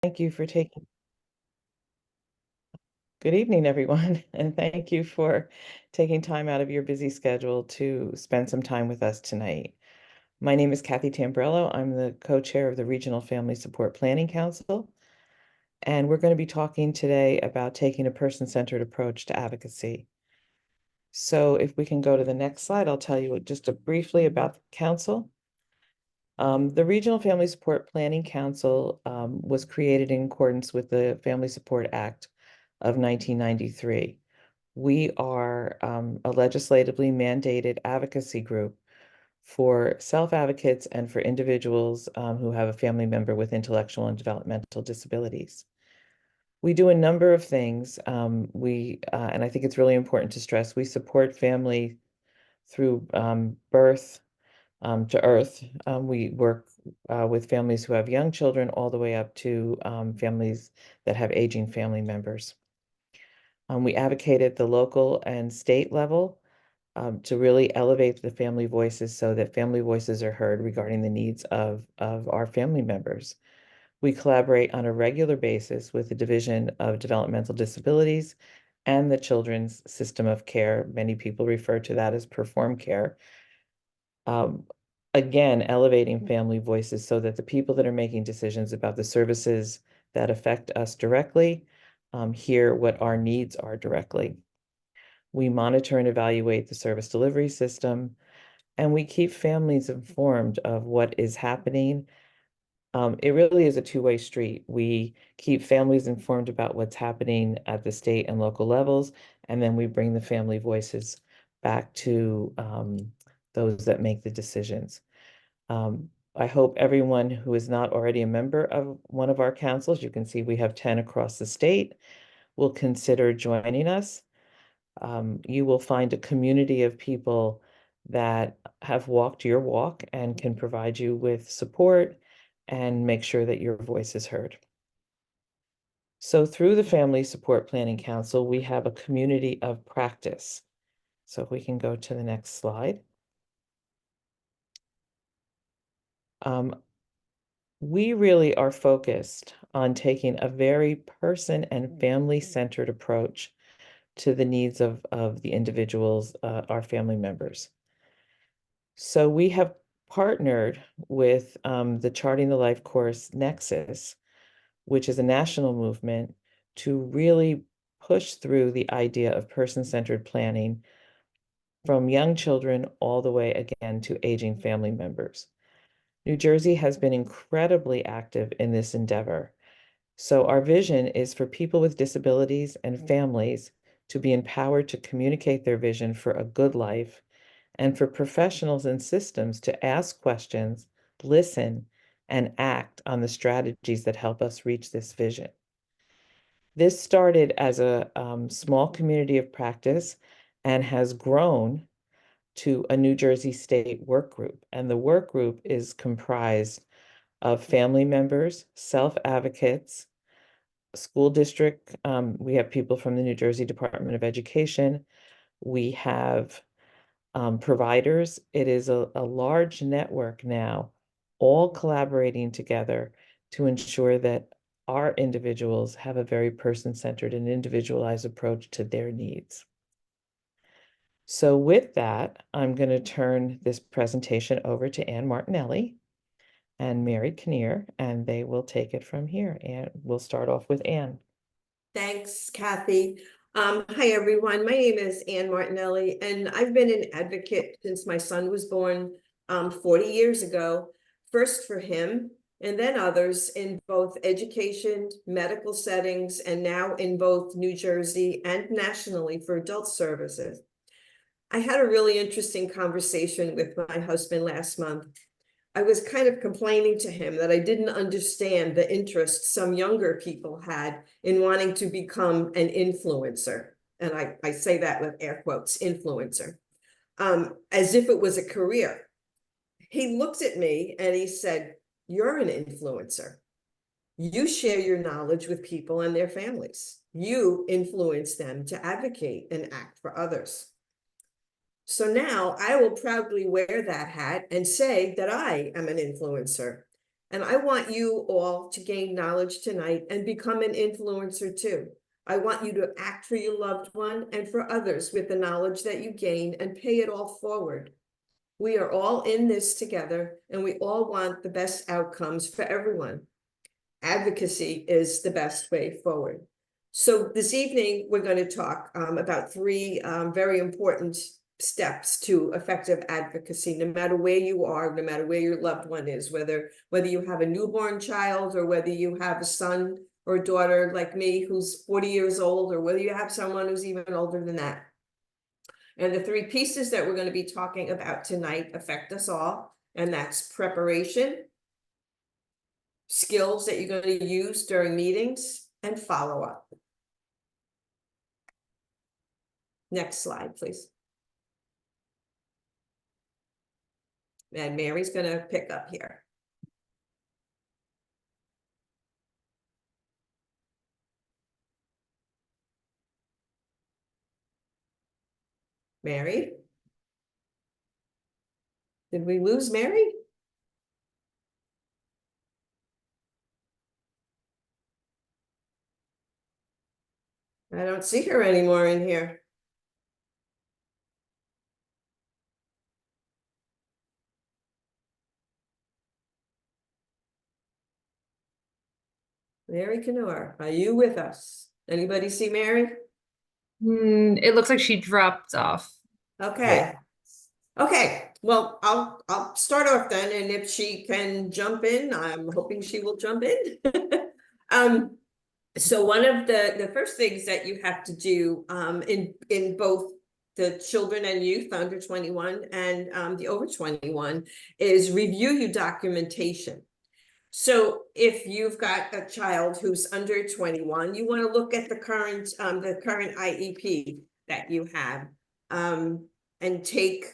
Thank you for taking, good evening, everyone, and thank you for taking time out of your busy schedule to spend some time with us tonight. My name is Kathy Tambrello. I'm the co-chair of the Regional Family Support Planning Council, and we're going to be talking today about taking a person-centered approach to advocacy. So if we can go to the next slide, I'll tell you just briefly about the council. The Regional Family Support Planning Council was created in accordance with the Family Support Act of 1993. We are a legislatively mandated advocacy group for self-advocates and for individuals who have a family member with intellectual and developmental disabilities. We do a number of things. And I think it's really important to stress, we support family through birth to earth. We work with families who have young children all the way up to families that have aging family members. We advocate at the local and state level to really elevate the family voices so that family voices are heard regarding the needs of our family members. We collaborate on a regular basis with the Division of Developmental Disabilities and the Children's System of Care. Many people refer to that as Perform Care. Again, elevating family voices so that the people that are making decisions about the services that affect us directly hear what our needs are directly. We monitor and evaluate the service delivery system, and we keep families informed of what is happening. It really is a two-way street. We keep families informed about what's happening at the state and local levels, and then we bring the family voices back to those that make the decisions. I hope everyone who is not already a member of one of our councils, you can see we have 10 across the state, will consider joining us. You will find a community of people that have walked your walk and can provide you with support and make sure that your voice is heard. So through the Family Support Planning Council, we have a community of practice. So if we can go to the next slide. We really are focused on taking a very person and family-centered approach to the needs of the individuals, our family members. So we have partnered with the Charting the Life course Nexus, which is a national movement to really push through the idea of person-centered planning from young children all the way again to aging family members. New Jersey has been incredibly active in this endeavor. So our vision is for people with disabilities and families to be empowered to communicate their vision for a good life, and for professionals and systems to ask questions, listen, and act on the strategies that help us reach this vision. This started as a small community of practice and has grown to a New Jersey State work group. And the work group is comprised of family members, self-advocates, school district. We have people from the New Jersey Department of Education. We have providers. It is a large network now, all collaborating together to ensure that our individuals have a very person-centered and individualized approach to their needs. So with that, I'm going to turn this presentation over to Ann Martinelli and Mary Kinnear, and they will take it from here. And we'll start off with Ann. Thanks, Kathy. Hi, everyone. My name is Ann Martinelli, and I've been an advocate since my son was born 40 years ago, first for him and then others in both education, medical settings, and now in both New Jersey and nationally for adult services. I had a really interesting conversation with my husband last month. I was kind of complaining to him that I didn't understand the interest some younger people had in wanting to become an influencer. And I say that with air quotes, influencer, as if it was a career. He looked at me and he said, "You're an influencer. You share your knowledge with people and their families. You influence them to advocate and act for others." So now I will proudly wear that hat and say that I am an influencer. And I want you all to gain knowledge tonight and become an influencer too. I want you to act for your loved one and for others with the knowledge that you gain and pay it all forward. We are all in this together, and we all want the best outcomes for everyone. Advocacy is the best way forward. So this evening, we're going to talk about three very important steps to effective advocacy, no matter where you are, no matter where your loved one is, whether you have a newborn child or whether you have a son or a daughter like me who's 40 years old, or whether you have someone who's even older than that. And the three pieces that we're going to be talking about tonight affect us all, and that's preparation, skills that you're going to use during meetings, and follow-up. Next slide, please. And Mary's going to pick up here. Mary? Did we lose Mary? I don't see her anymore in here. Mary Canor, are you with us? Anybody see Mary? It looks like she dropped off. Okay. Okay, well, I'll start off then, and if she can jump in, I'm hoping she will jump in. So one of the first things that you have to do in both the children and youth under 21 and the over 21 is review your documentation. So if you've got a child who's under 21, you want to look at the current IEP that you have, and take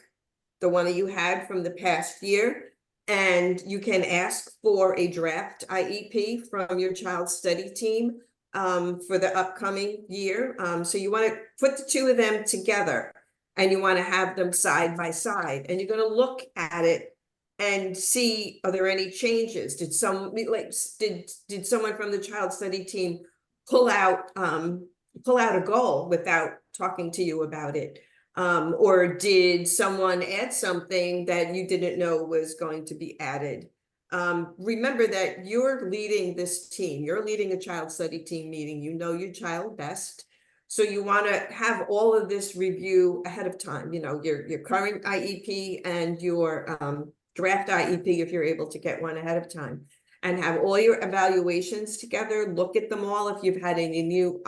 the one that you had from the past year, and you can ask for a draft IEP from your child's study team for the upcoming year. So you want to put the two of them together, and you want to have them side by side, and you're going to look at it and see, are there any changes? Did someone from the child study team pull out a goal without talking to you about it? Or did someone add something that you didn't know was going to be added? Remember that you're leading this team. You're leading a child study team meeting. You know your child best. So you want to have all of this review ahead of time, you know, your current IEP and your draft IEP, if you're able to get one ahead of time, and have all your evaluations together. Look at them all. If you've had any new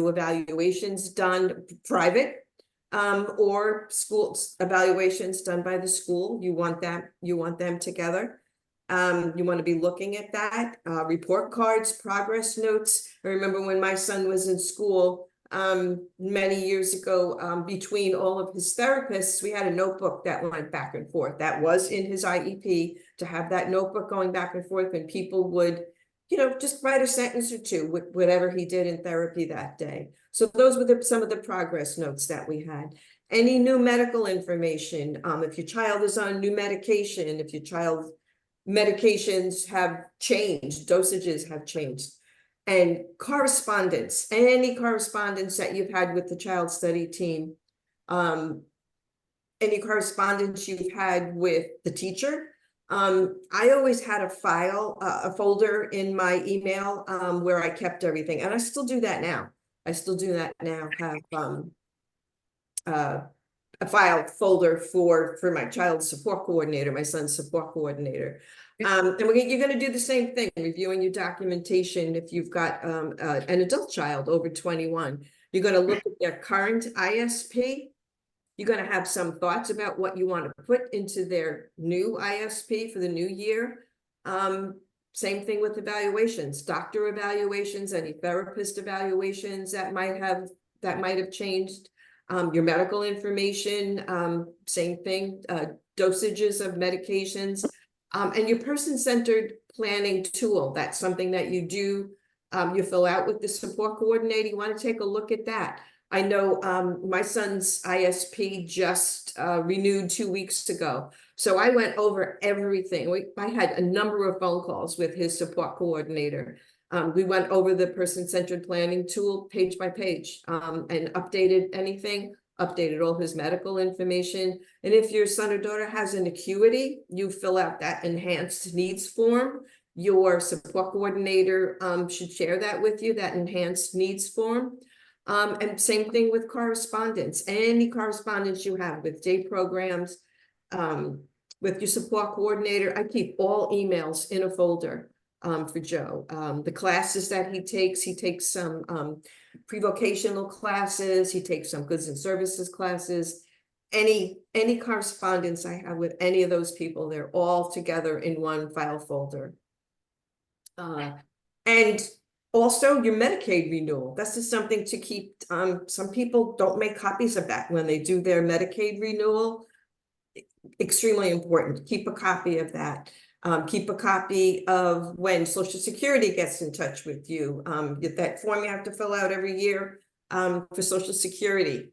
evaluations done private, or school evaluations done by the school, you want them together. You want to be looking at that, report cards, progress notes. I remember when my son was in school, many years ago, between all of his therapists, we had a notebook that went back and forth. That was in his IEP, to have that notebook going back and forth, and people would, you know, just write a sentence or two with whatever he did in therapy that day. So those were some of the progress notes that we had. Any new medical information, if your child is on new medication, if your child's medications have changed, dosages have changed. And correspondence, any correspondence that you've had with the child study team, any correspondence you've had with the teacher. I always had a folder in my email where I kept everything, and I still do that now. Have a file folder for my child's support coordinator, my son's support coordinator. And you're going to do the same thing, reviewing your documentation. If you've got an adult child over 21, you're going to look at their current ISP. You're going to have some thoughts about what you want to put into their new ISP for the new year. Same thing with evaluations, doctor evaluations, any therapist evaluations that might have changed. Your medical information, same thing, dosages of medications, and your person-centered planning tool. That's something that you do, you fill out with the support coordinator. You want to take a look at that. I know my son's ISP just renewed 2 weeks ago. So I went over everything. I had a number of phone calls with his support coordinator. We went over the person-centered planning tool page by page, and updated anything, updated all his medical information. And if your son or daughter has an acuity, you fill out that enhanced needs form. Your support coordinator should share that with you, that enhanced needs form. And same thing with correspondence. Any correspondence you have with day programs, with your support coordinator, I keep all emails in a folder for Joe. The classes that he takes some pre-vocational classes, he takes some goods and services classes. Any correspondence I have with any of those people, they're all together in one file folder. And also your Medicaid renewal, that's just something to keep. Some people don't make copies of that when they do their Medicaid renewal. Extremely important. Keep a copy of that. Keep a copy of when Social Security gets in touch with you. Get that form you have to fill out every year for Social Security.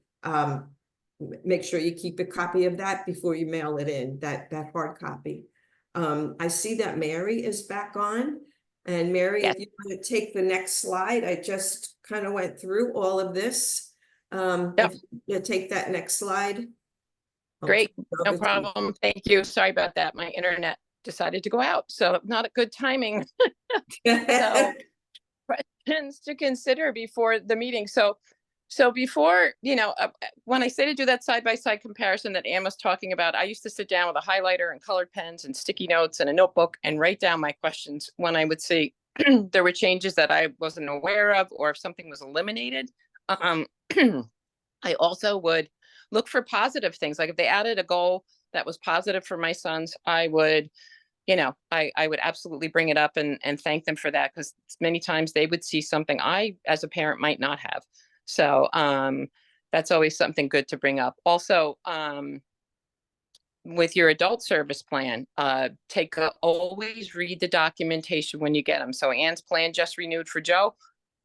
Make sure you keep a copy of that before you mail it in, that hard copy. I see that Mary is back on. And Mary, Yes. if you want to take the next slide, I just kind of went through all of this. Yep. If you take that next slide. Great, no problem. Thank you. Sorry about that. My internet decided to go out, so not a good timing. So questions to consider before the meeting. So before, when I say to do that side-by-side comparison that Anne was talking about, I used to sit down with a highlighter and colored pens and sticky notes and a notebook and write down my questions when I would see there were changes that I wasn't aware of, or if something was eliminated. I also would look for positive things. Like if they added a goal that was positive for my sons, I would, I would absolutely bring it up and thank them for that, because many times they would see something I, as a parent, might not have. So that's always something good to bring up. Also, with your adult service plan, always read the documentation when you get them. So Anne's plan just renewed for Joe.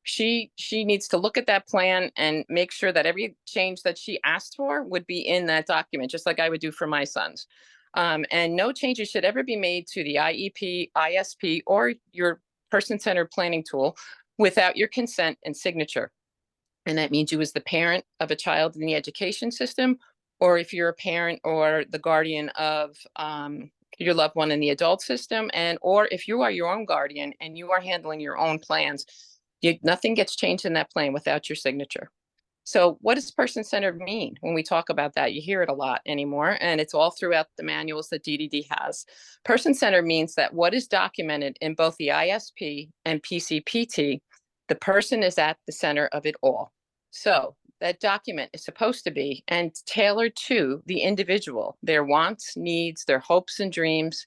She needs to look at that plan and make sure that every change that she asked for would be in that document, just like I would do for my sons. And no changes should ever be made to the IEP, ISP, or your person-centered planning tool without your consent and signature. And that means you as the parent of a child in the education system, or if you're a parent or the guardian of your loved one in the adult system, or if you are your own guardian and you are handling your own plans. Nothing gets changed in that plan without your signature. So what does person-centered mean? When we talk about that, you hear it a lot anymore, and it's all throughout the manuals that DDD has. Person-centered means that what is documented in both the ISP and PCPT, the person is at the center of it all. So that document is supposed to be and tailored to the individual, their wants, needs, their hopes and dreams.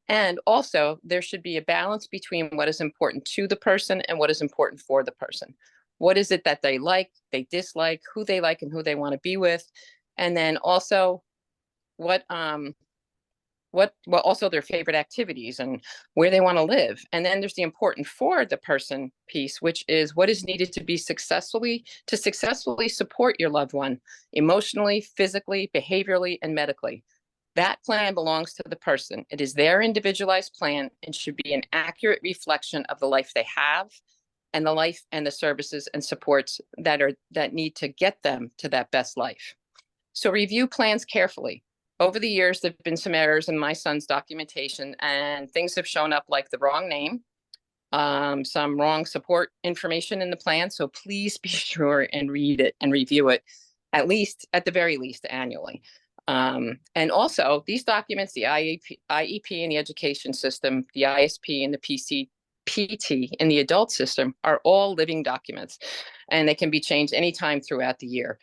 And also, there should be a balance between what is important to the person and what is important for the person. What is it that they like, they dislike, who they like and who they want to be with? And then also what also their favorite activities and where they want to live. And then there's the important for the person piece, which is what is needed to successfully support your loved one emotionally, physically, behaviorally, and medically. That plan belongs to the person. It is their individualized plan and should be an accurate reflection of the life they have and the life and the services and supports that need to get them to that best life. So review plans carefully. Over the years, there have been some errors in my son's documentation, and things have shown up like the wrong name, some wrong support information in the plan. So please be sure and read it and review it, at the very least, annually. And also these documents, the IEP in the education system, the ISP and the PCPT in the adult system, are all living documents, and they can be changed anytime throughout the year.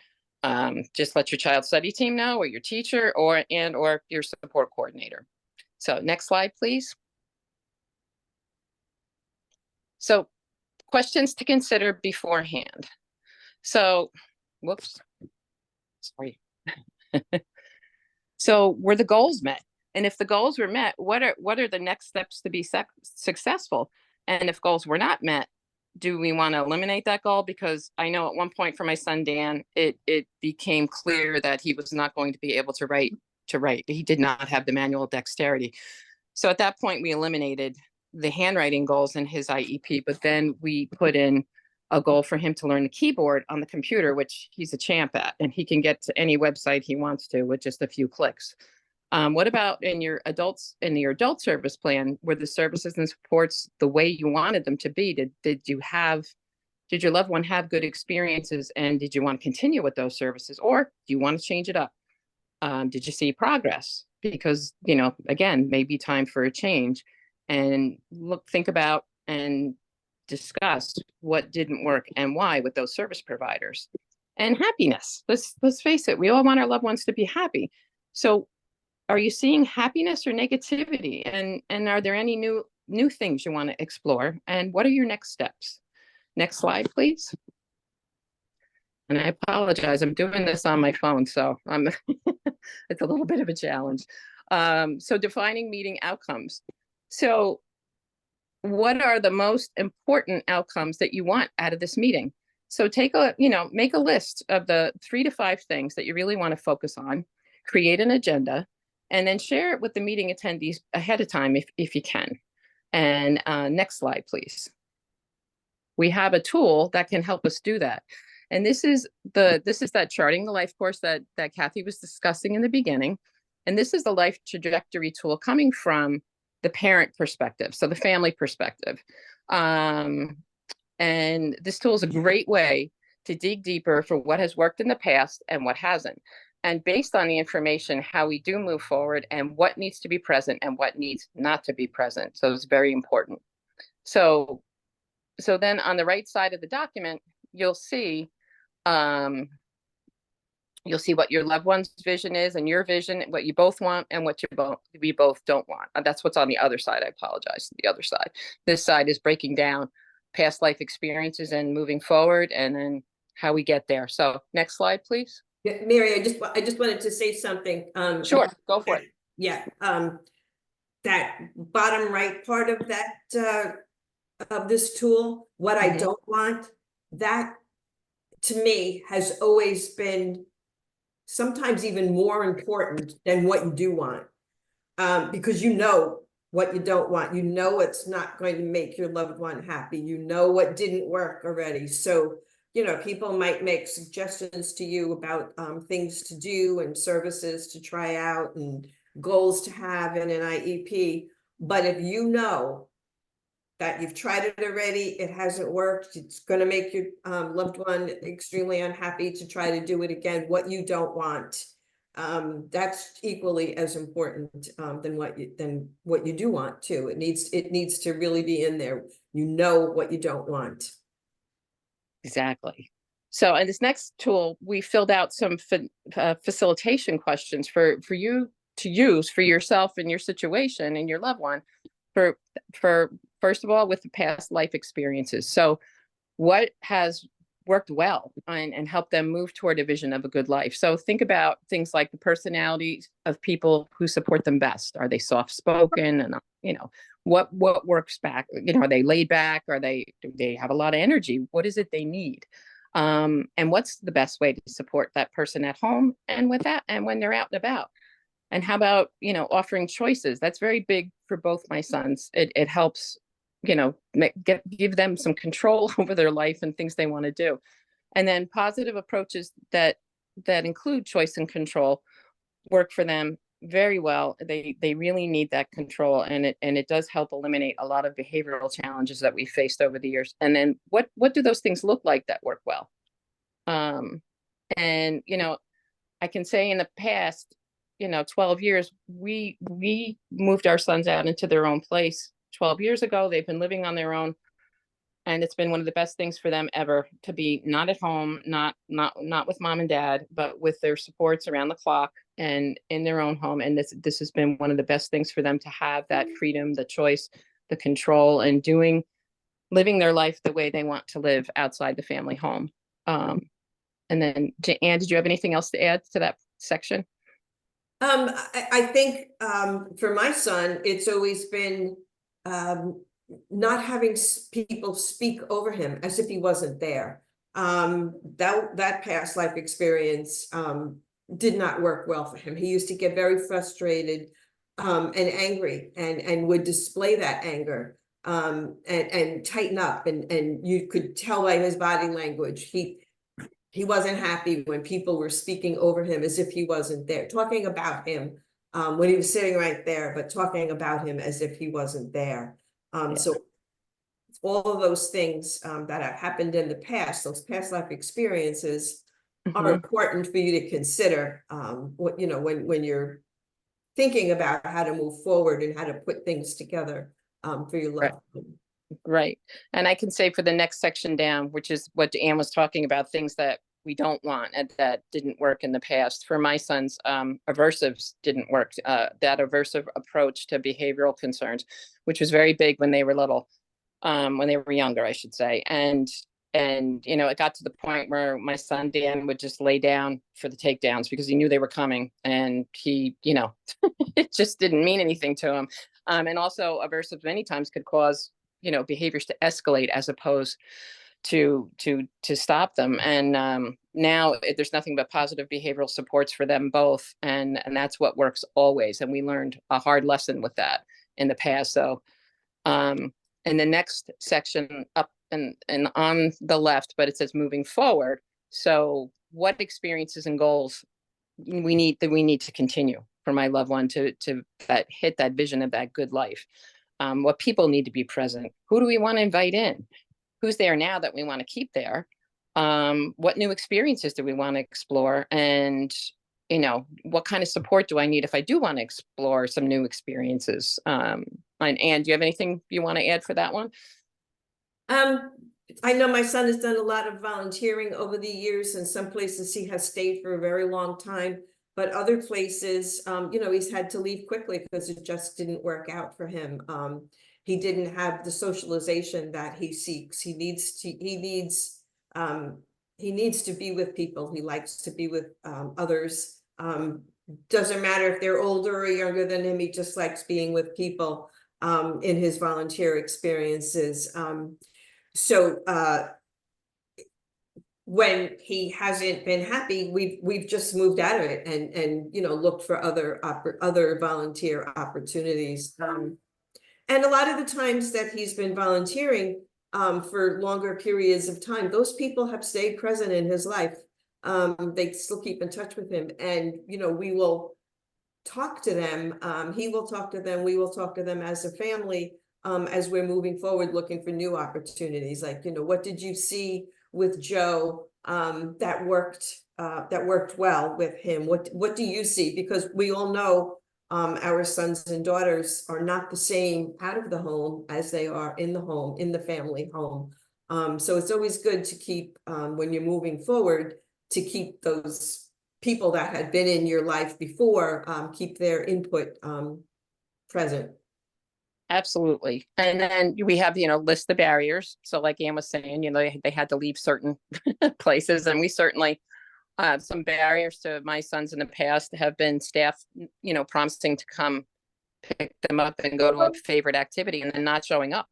Just let your child study team know, or your teacher, or your support coordinator. So next slide, please. So questions to consider beforehand. So, whoops, sorry. So were the goals met? And if the goals were met, what are the next steps to be successful? And if goals were not met, do we want to eliminate that goal? Because I know at one point for my son, Dan, it became clear that he was not going to be able to write to write. He did not have the manual dexterity. So at that point, we eliminated the handwriting goals in his IEP, but then we put in a goal for him to learn the keyboard on the computer, which he's a champ at, and he can get to any website he wants to with just a few clicks. What about in your adult service plan, were the services and supports the way you wanted them to be? Did your loved one have good experiences, and did you want to continue with those services, or do you want to change it up? Did you see progress? Because, again, maybe time for a change, and think about and discuss what didn't work and why with those service providers. And happiness. Let's face it, we all want our loved ones to be happy. So are you seeing happiness or negativity? And are there any new things you want to explore? And what are your next steps? Next slide, please. And I apologize, I'm doing this on my phone, so it's a little bit of a challenge. So defining meeting outcomes. So what are the most important outcomes that you want out of this meeting? So make a list of the 3 to 5 things that you really want to focus on, create an agenda, and then share it with the meeting attendees ahead of time if you can. And next slide, please. We have a tool that can help us do that. And this is that charting the life course that Kathy was discussing in the beginning. And this is the life trajectory tool coming from the parent perspective, so the family perspective. And this tool is a great way to dig deeper for what has worked in the past and what hasn't. And based on the information, how we do move forward and what needs to be present and what needs not to be present. So it's very important. So then on the right side of the document, you'll see what your loved one's vision is and your vision, what you both want and what we both don't want. And that's what's on the other side. I apologize. The other side. This side is breaking down past life experiences and moving forward, and then how we get there. So next slide, please. Yeah, Mary, I just wanted to say something. Sure, go for it. Yeah, that bottom right part of that of this tool, what I don't want, that to me has always been sometimes even more important than what you do want, because you know what you don't want. You know it's not going to make your loved one happy. You know what didn't work already. So people might make suggestions to you about things to do and services to try out and goals to have in an IEP. But if you know that you've tried it already, it hasn't worked, it's going to make your loved one extremely unhappy to try to do it again, what you don't want, that's equally as important than what you do want too. It needs to really be in there. You know what you don't want. Exactly. So in this next tool, we filled out some facilitation questions for you to use for yourself and your situation and your loved one for first of all, with the past life experiences. So what has worked well and helped them move toward a vision of a good life? So think about things like the personalities of people who support them best. Are they soft-spoken? And what works back? Are they laid back? Do they have a lot of energy? What is it they need? And what's the best way to support that person at home and with that and when they're out and about? And how about, offering choices? That's very big for both my sons. It helps, give them some control over their life and things they want to do. And then positive approaches that include choice and control work for them very well. They really need that control, and it does help eliminate a lot of behavioral challenges that we faced over the years. And then what do those things look like that work well? And I can say in the past 12 years, we moved our sons out into their own place 12 years ago. They've been living on their own, and it's been one of the best things for them ever to be not at home, not with mom and dad, but with their supports around the clock and in their own home. And this has been one of the best things for them to have that freedom, the choice, the control, and living their life the way they want to live outside the family home. And then, Anne, did you have anything else to add to that section? I think for my son, it's always been not having people speak over him as if he wasn't there. That past life experience did not work well for him. He used to get very frustrated and angry, and would display that anger, and tighten up, and you could tell by his body language he wasn't happy when people were speaking over him as if he wasn't there, talking about him when he was sitting right there, but talking about him as if he wasn't there. So all of those things that have happened in the past, those past life experiences, are important for you to consider what, when you're thinking about how to move forward and how to put things together for your Right. loved one. Right. And I can say for the next section down, which is what Anne was talking about, things that we don't want and that didn't work in the past. For my sons, aversives didn't work. That aversive approach to behavioral concerns, which was very big when they were little, when they were younger, I should say. And it got to the point where my son Dan would just lay down for the takedowns because he knew they were coming, and he, it just didn't mean anything to him. And also aversive many times could cause behaviors to escalate as opposed to stop them. And now there's nothing but positive behavioral supports for them both, and that's what works always. And we learned a hard lesson with that in the past. So in the next section up and on the left, but it says moving forward. So what experiences and goals we need to continue for my loved one to hit that vision of that good life. What people need to be present. Who do we want to invite in? Who's there now that we want to keep there? What new experiences do we want to explore? And, what kind of support do I need if I do want to explore some new experiences? And Anne, do you have anything you want to add for that one? I know my son has done a lot of volunteering over the years, and some places he has stayed for a very long time, but other places, he's had to leave quickly because it just didn't work out for him. He didn't have the socialization that he seeks. He needs to be with people. He likes to be with others. Doesn't matter if they're older or younger than him. He just likes being with people in his volunteer experiences. So when he hasn't been happy, we've just moved out of it and looked for other volunteer opportunities. And a lot of the times that he's been volunteering for longer periods of time, those people have stayed present in his life. They still keep in touch with him, and we will talk to them. He will talk to them. We will talk to them as a family as we're moving forward, looking for new opportunities. Like, what did you see with Joe that worked well with him? What do you see? Because we all know our sons and daughters are not the same out of the home as they are in the home, in the family home. So it's always good to keep, when you're moving forward, to keep those people that had been in your life before, keep their input present. Absolutely. And then we have, list the barriers. So like Anne was saying, they had to leave certain places, and we certainly some barriers to my sons in the past have been staff, promising to come pick them up and go to a favorite activity and then not showing up.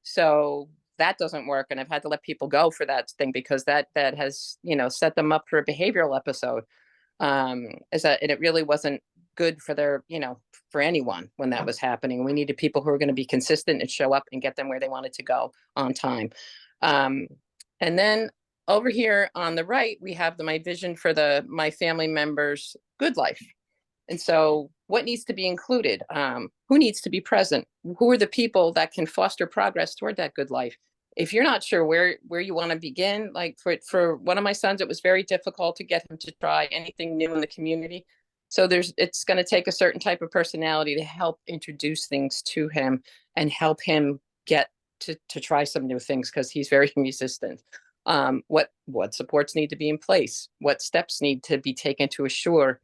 So that doesn't work. And I've had to let people go for that thing because that has, set them up for a behavioral episode. And it really wasn't good for their, for anyone when that was happening. We needed people who were going to be consistent and show up and get them where they wanted to go on time. And then over here on the right, we have my vision for my family members' good life. And so what needs to be included? Who needs to be present? Who are the people that can foster progress toward that good life? If you're not sure where you want to begin, like for one of my sons, it was very difficult to get him to try anything new in the community. So it's going to take a certain type of personality to help introduce things to him and help him get to try some new things, because he's very resistant. What supports need to be in place? What steps need to be taken to assure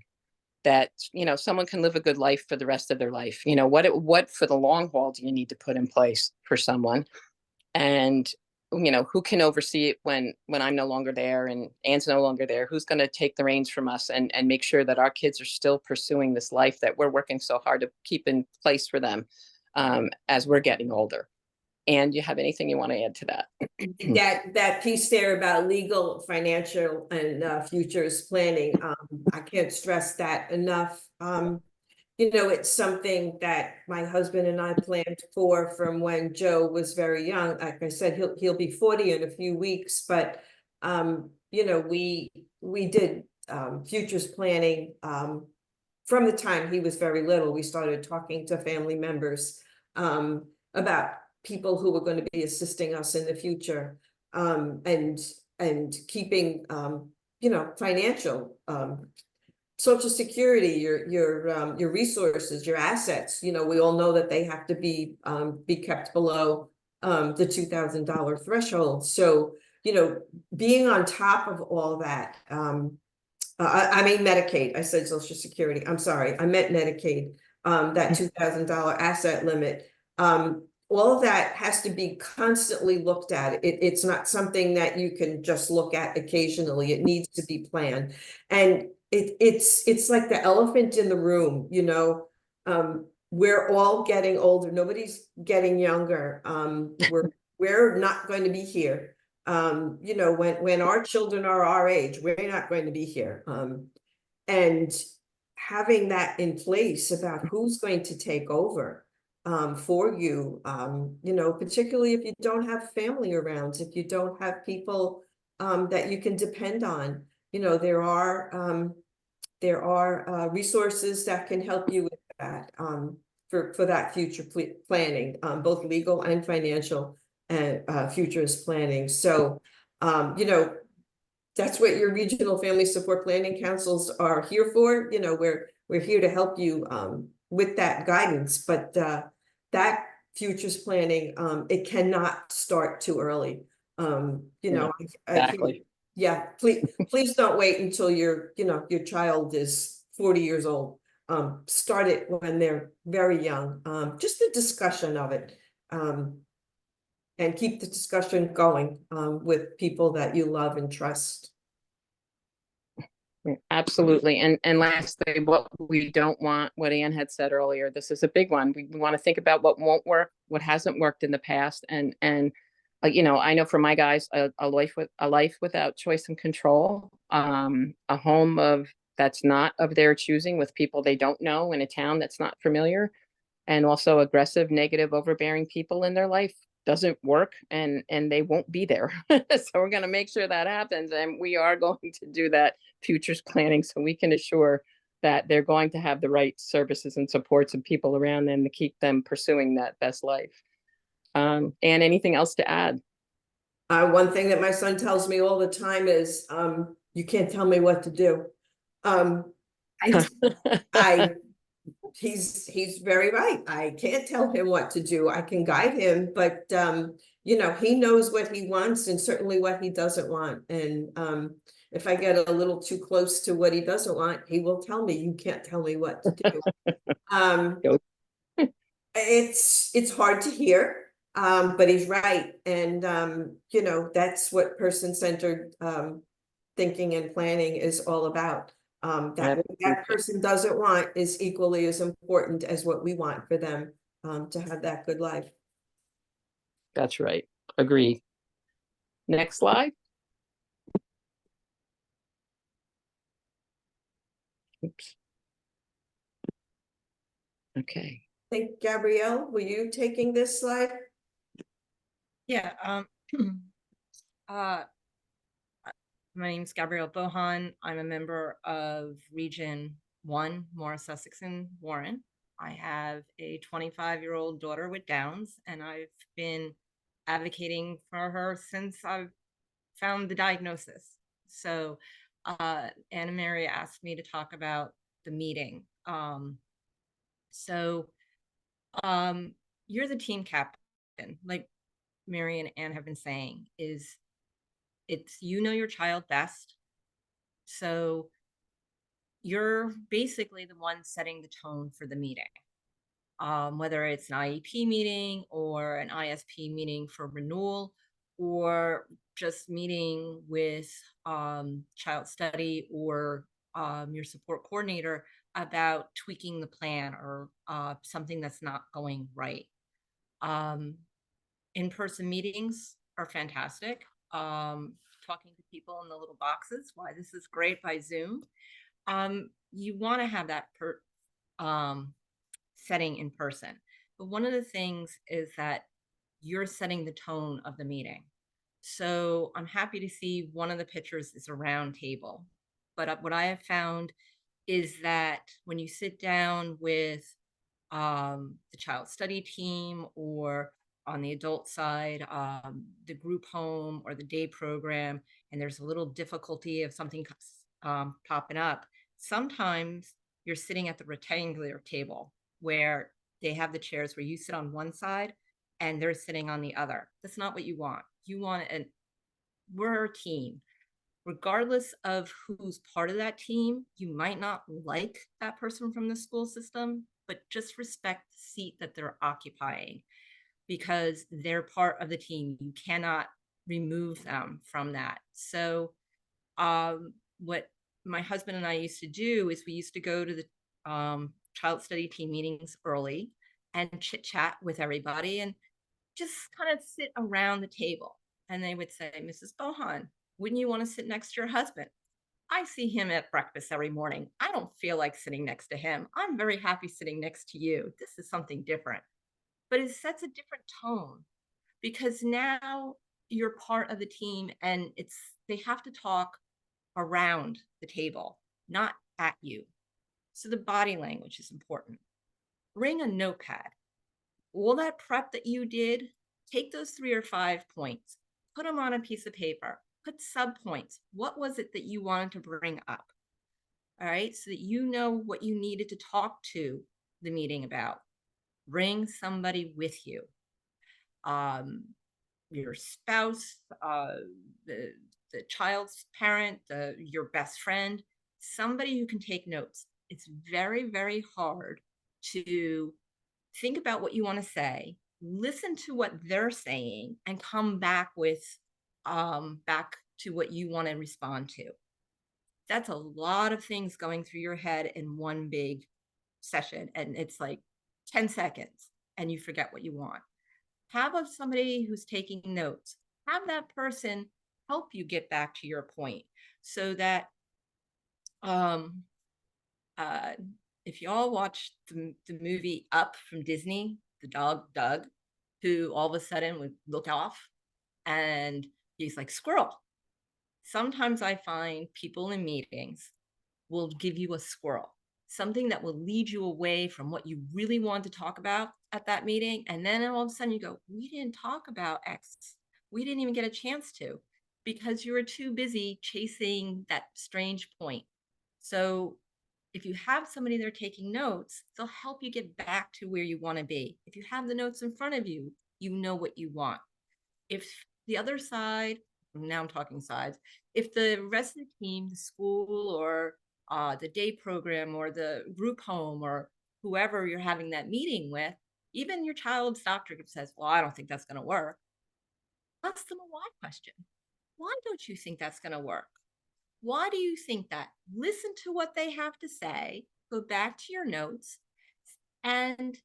that someone can live a good life for the rest of their life? What for the long haul do you need to put in place for someone? And who can oversee it when I'm no longer there and Anne's no longer there? Who's going to take the reins from us and make sure that our kids are still pursuing this life that we're working so hard to keep in place for them as we're getting older? And you have anything you want to add to that? That piece there about legal, financial, and futures planning, I can't stress that enough. You know, it's something that my husband and I planned for from when Joe was very young. Like I said, he'll be 40 in a few weeks, but you know, we did futures planning from the time he was very little. We started talking to family members about people who were going to be assisting us in the future, and keeping you know, financial, Social Security, your resources, your assets. You know, we all know that they have to be kept below the $2,000 threshold. So, you know, being on top of all that, I mean Medicaid. I said Social Security. I'm sorry, I meant Medicaid. That $2,000 asset limit. All of that has to be constantly looked at. It's not something that you can just look at occasionally. It needs to be planned, and it's like the elephant in the room. You know, we're all getting older. Nobody's getting younger. We're not going to be here. You know, when our children are our age, we're not going to be here. And having that in place about who's going to take over for you, you know, particularly if you don't have family around, if you don't have people that you can depend on. You know, there are resources that can help you with that, for that future planning, both legal and financial, and futures planning. So, you know, that's what your regional family support planning councils are here for. You know, we're here to help you with that guidance, but that futures planning, it cannot start too early. You know, Exactly. yeah, please don't wait until your child is 40 years old. Start it when they're very young. Just the discussion of it. And keep the discussion going with people that you love and trust. Absolutely. And lastly, what we don't want, what Anne had said earlier, this is a big one. We want to think about what won't work, what hasn't worked in the past. And you know, I know for my guys, a life without choice and control, a home that's not of their choosing, with people they don't know, in a town that's not familiar, and also aggressive, negative, overbearing people in their life doesn't work, and they won't be there. So we're going to make sure that happens, and we are going to do that futures planning so we can assure that they're going to have the right services and supports and people around them to keep them pursuing that best life. And anything else to add? One thing that my son tells me all the time is, you can't tell me what to do. He's very right. I can't tell him what to do. I can guide him, but you know, he knows what he wants and certainly what he doesn't want. And if I get a little too close to what he doesn't want, he will tell me, you can't tell me what to do. It's hard to hear, but he's right. And you know, that's what person-centered thinking and planning is all about. That person doesn't want is equally as important as what we want for them to have that good life. That's right. Agreed. Next slide. Oops. Okay. I think, Gabrielle, were you taking this slide? Yeah. My name is Gabrielle Bohan. I'm a member of Region 1, Morris, Sussex, and Warren. I have a 25-year-old daughter with Downs, and I've been advocating for her since I've found the diagnosis. So Anna Mary asked me to talk about the meeting. You're the team captain, like Mary and Anne have been saying, it's you know your child best. So you're basically the one setting the tone for the meeting. Whether it's an IEP meeting or an ISP meeting for renewal, or just meeting with child study or your support coordinator about tweaking the plan or something that's not going right. In-person meetings are fantastic. Talking to people in the little boxes, why this is great by Zoom. You want to have that setting in person. But one of the things is that you're setting the tone of the meeting. So I'm happy to see one of the pictures is a round table. But what I have found is that when you sit down with the child study team, or on the adult side, the group home or the day program, and there's a little difficulty of something popping up, sometimes you're sitting at the rectangular table where they have the chairs where you sit on one side and they're sitting on the other. That's not what you want. You want we're a team. Regardless of who's part of that team, you might not like that person from the school system, but just respect the seat that they're occupying because they're part of the team. You cannot remove them from that. So what my husband and I used to do is we used to go to the child study team meetings early and chit chat with everybody and just kind of sit around the table. And they would say, Mrs. Bohan, wouldn't you want to sit next to your husband? I see him at breakfast every morning. I don't feel like sitting next to him. I'm very happy sitting next to you. This is something different. But it sets a different tone because now you're part of the team and they have to talk around the table, not at you. So the body language is important. Bring a notepad. All that prep that you did, take those 3 or 5 points, put them on a piece of paper, put subpoints. What was it that you wanted to bring up? All right, so that you know what you needed to talk to the meeting about. Bring somebody with you. Your spouse, the child's parent, your best friend, somebody who can take notes. It's very, very hard to think about what you want to say, listen to what they're saying, and come back back to what you want to respond to. That's a lot of things going through your head in one big session, and it's like 10 seconds and you forget what you want. Have somebody who's taking notes. Have that person help you get back to your point so that if you all watched the movie Up from Disney, the dog Doug, who all of a sudden would look off and he's like, squirrel. Sometimes I find people in meetings will give you a squirrel, something that will lead you away from what you really want to talk about at that meeting. And then all of a sudden you go, we didn't talk about X. We didn't even get a chance to because you were too busy chasing that strange point. So if you have somebody there taking notes, they'll help you get back to where you want to be. If you have the notes in front of you, you know what you want. If the other side, now I'm talking sides, if the rest of the team, the school or the day program or the group home or whoever you're having that meeting with, even your child's doctor says, well, I don't think that's going to work. Ask them a why question. Why don't you think that's going to work? Why do you think that? Listen to what they have to say, go back to your notes, and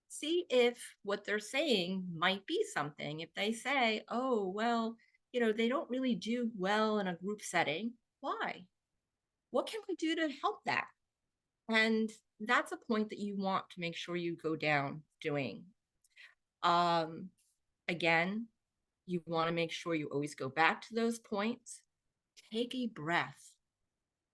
see if what they're saying might be something. If they say, oh, well, they don't really do well in a group setting. Why? What can we do to help that? And that's a point that you want to make sure you go down doing. Again, you want to make sure you always go back to those points. Take a breath.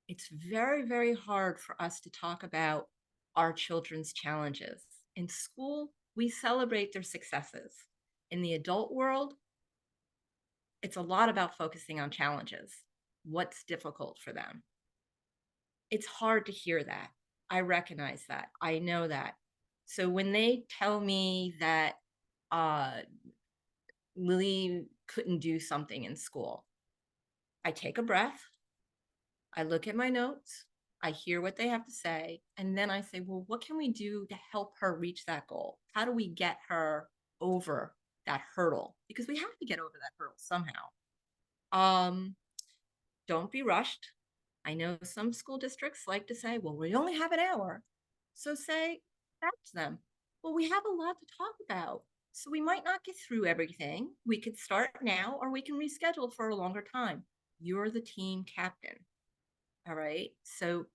It's very, very hard for us to talk about our children's challenges. In school, we celebrate their successes. In the adult world, it's a lot about focusing on challenges. What's difficult for them? It's hard to hear that. I recognize that. I know that. So when they tell me that Lily couldn't do something in school, I take a breath. I look at my notes. I hear what they have to say. And then I say, well, what can we do to help her reach that goal? How do we get her over that hurdle? Because we have to get over that hurdle somehow. Don't be rushed. I know some school districts like to say, well, we only have an hour. So say back to them, well, we have a lot to talk about. So we might not get through everything. We could start now, or we can reschedule for a longer time. You're the team captain. All right. So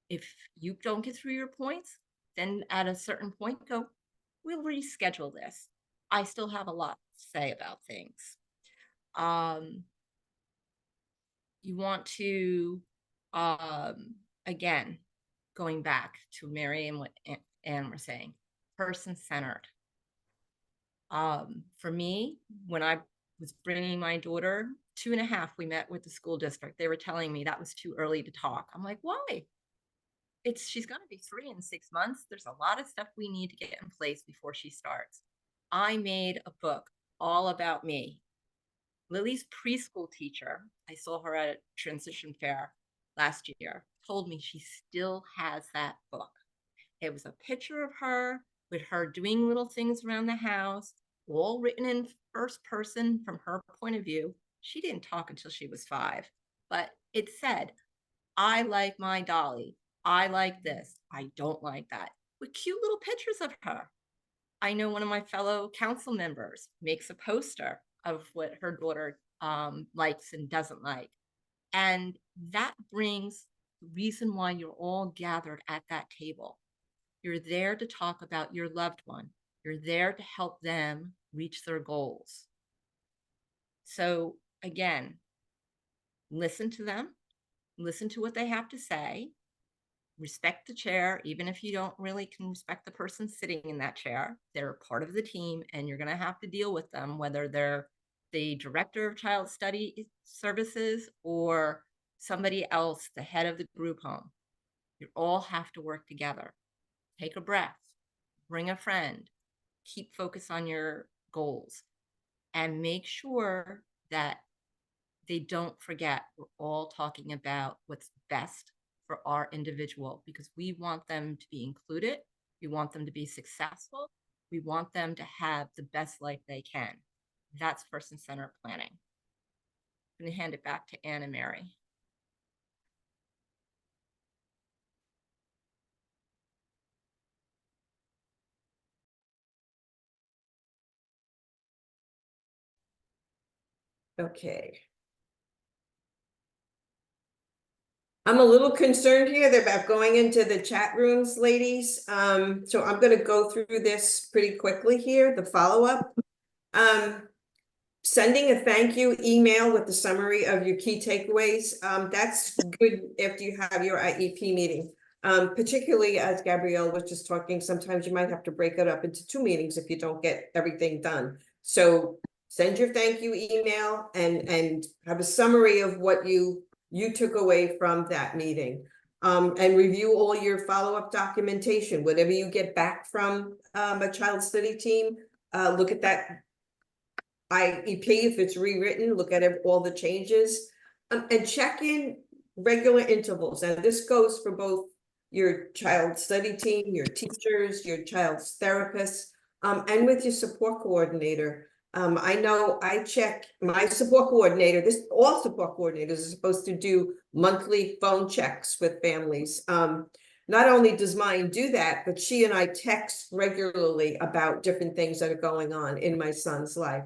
if you don't get through your points, then at a certain point, go, we'll reschedule this. I still have a lot to say about things. You want to, again, going back to Mary and what Anne were saying, person-centered. For me, when I was bringing my daughter, 2.5, we met with the school district. They were telling me that was too early to talk. I'm like, why? She's going to be 3 in 6 months. There's a lot of stuff we need to get in place before she starts. I made a book all about me. Lily's preschool teacher, I saw her at a transition fair last year, told me she still has that book. It was a picture of her with her doing little things around the house, all written in first person from her point of view. She didn't talk until she was 5, but it said, I like my Dolly. I like this. I don't like that. With cute little pictures of her. I know one of my fellow council members makes a poster of what her daughter likes and doesn't like. And that brings the reason why you're all gathered at that table. You're there to talk about your loved one. You're there to help them reach their goals. So again, listen to them, listen to what they have to say, respect the chair, even if you don't really can respect the person sitting in that chair. They're part of the team, and you're going to have to deal with them, whether they're the director of child study services or somebody else, the head of the group home. You all have to work together. Take a breath, bring a friend, keep focus on your goals, and make sure that they don't forget we're all talking about what's best for our individual, because we want them to be included. We want them to be successful. We want them to have the best life they can. That's person-centered planning. I'm going to hand it back to Anne and Mary. Okay. I'm a little concerned here about going into the chat rooms, ladies. So I'm going to go through this pretty quickly here, the follow-up. Sending a thank you email with the summary of your key takeaways. That's good after you have your IEP meeting. Particularly as Gabrielle was just talking, sometimes you might have to break it up into 2 meetings if you don't get everything done. So send your thank you email and have a summary of what you took away from that meeting. And review all your follow-up documentation, whatever you get back from a child study team. Look at that IEP, if it's rewritten, look at all the changes, and check in regular intervals. And this goes for both your child study team, your teachers, your child's therapists, and with your support coordinator. I know I check my support coordinator. All support coordinators are supposed to do monthly phone checks with families. Not only does mine do that, but she and I text regularly about different things that are going on in my son's life.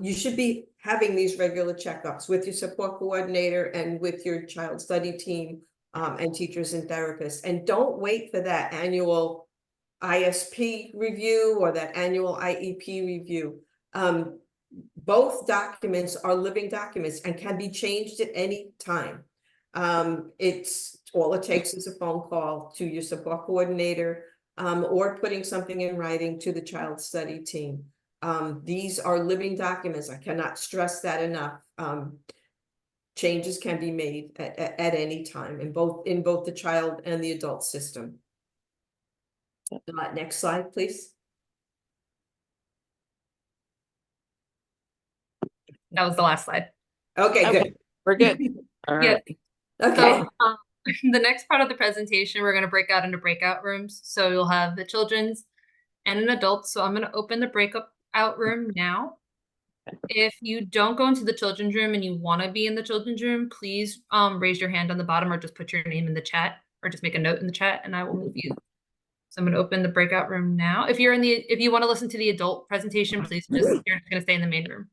You should be having these regular checkups with your support coordinator and with your child study team, and teachers and therapists. And don't wait for that annual ISP review or that annual IEP review. Both documents are living documents and can be changed at any time. It's all it takes is a phone call to your support coordinator, or putting something in writing to the child study team. These are living documents. I cannot stress that enough. Changes can be made at any time in both the child and the adult system. Next slide, please. That was the last slide. Okay, good. We're good. All Yeah. right. Okay. So the next part of the presentation, we're going to break out into breakout rooms. So you'll have the children's and an adult. So I'm going to open the breakout room now. If you don't go into the children's room and you want to be in the children's room, please raise your hand on the bottom or just put your name in the chat or just make a note in the chat and I will move you So I'm gonna open the breakout room now. If you want to listen to the adult presentation, please just, you're gonna stay in the main room.